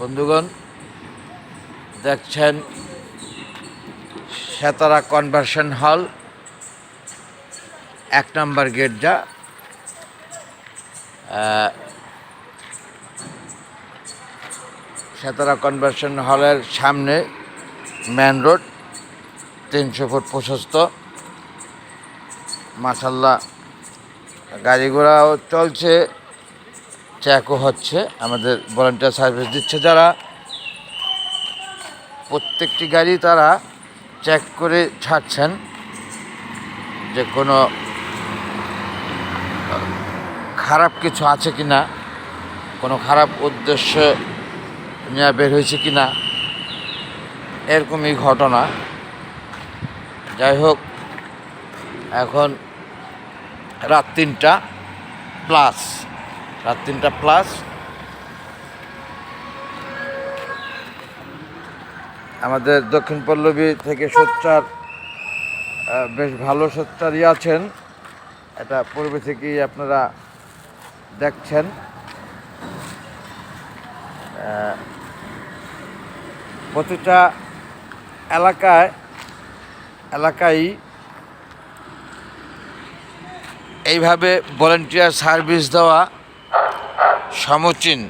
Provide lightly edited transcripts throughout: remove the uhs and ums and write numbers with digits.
বন্ধুগণ, দেখছেন সেতারা কনভার্সন হল 1 নম্বর গেট। যা সেতারা কনভার্সন হলের সামনে মেন রোড, 300 ফুট প্রশস্ত। মাশাআল্লাহ, গাড়ি ঘোড়াও চলছে, চেকও হচ্ছে। আমাদের ভলান্টিয়ার সার্ভিস দিচ্ছে যারা, প্রত্যেকটি গাড়ি তারা চেক করে ছাড়ছেন যে কোনো খারাপ কিছু আছে কি না, কোনো খারাপ উদ্দেশ্য নিয়ে বের হয়েছে কি না, এরকমই ঘটনা। যাই হোক, এখন রাত 3টা প্লাস। আমাদের দক্ষিণ পল্লবী থেকে সোচ্চার, বেশ ভালো সোচ্চারই আছেন। এটা পূর্বে থেকেই আপনারা দেখছেন। প্রতিটা এলাকায় এইভাবে ভলান্টিয়ার সার্ভিস দেওয়া সমীচীন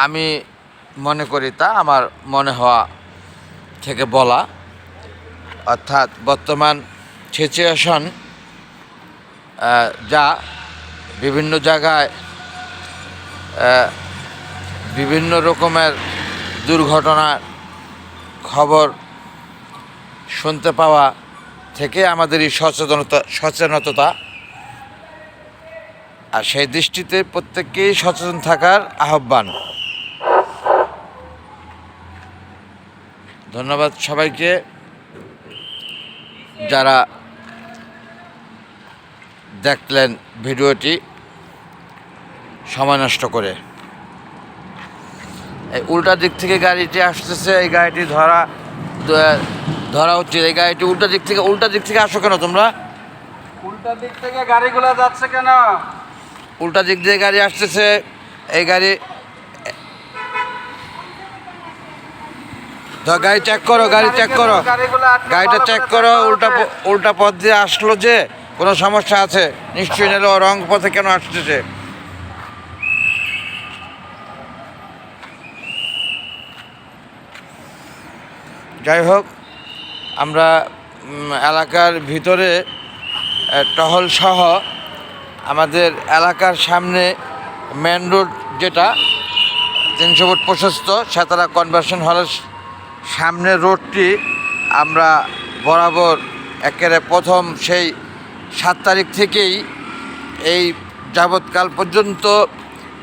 আমি মনে করি। তা আমার মনে হওয়া থেকে বলা, অর্থাৎ বর্তমান সিচুয়েশন যা বিভিন্ন জায়গায় বিভিন্ন রকমের দুর্ঘটনার খবর শুনতে পাওয়া থেকে আমাদের এই সচেতনতা, আর সেই দৃষ্টিতে প্রত্যেককেই সচেতন থাকার আহ্বান। ধন্যবাদ সবাইকে যারা দেখলেন ভিডিওটি সময় নষ্ট করে। এই উল্টা দিক থেকে গাড়িটি আসতেছে, এই গাড়িটি ধরা উচিত। এই গাড়িটি উল্টা দিক থেকে আসো কেন তোমরা? উল্টা দিক থেকে গাড়িগুলো যাচ্ছে কেন? উল্টা দিক দিয়ে গাড়ি আসতেছে, এই গাড়ি গাড়ি চেক করো, গাড়িটা চেক করো। উল্টা পথ দিয়ে আসলো, যে কোনো সমস্যা আছে নিশ্চয়ই, নিল রং পথে কেন আসতেছে? যাই হোক, আমরা এলাকার ভিতরে টহল সহ আমাদের এলাকার সামনে মেন রোড, যেটা 300 ফুট প্রশস্ত সেতারা কনভার্সন হলের সামনে রোডটি আমরা বরাবর একেবারে প্রথম সেই 7 তারিখ থেকেই এই যাবৎকাল পর্যন্ত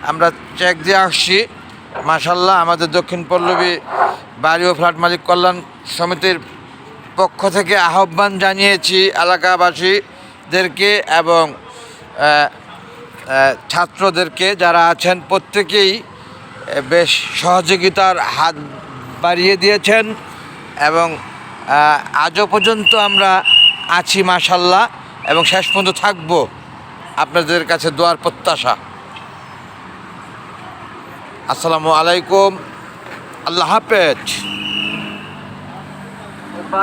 আমরা চেক দিয়ে আসছি। মাশাআল্লাহ, আমাদের দক্ষিণ পল্লবী বাড়ি ও ফ্ল্যাট মালিক কল্যাণ সমিতির পক্ষ থেকে আহ্বান জানিয়েছি এলাকাবাসীদেরকে এবং ছাত্রদেরকে যারা আছেন, প্রত্যেকেই বেশ সহযোগিতার হাত বাড়িয়ে দিয়েছেন এবং আজও পর্যন্ত আমরা আছি মাশাআল্লাহ, এবং শেষ পর্যন্ত থাকব। আপনাদের কাছে দোয়ার প্রত্যাশা। আসসালামু আলাইকুম, আল্লাহ হাফেজ।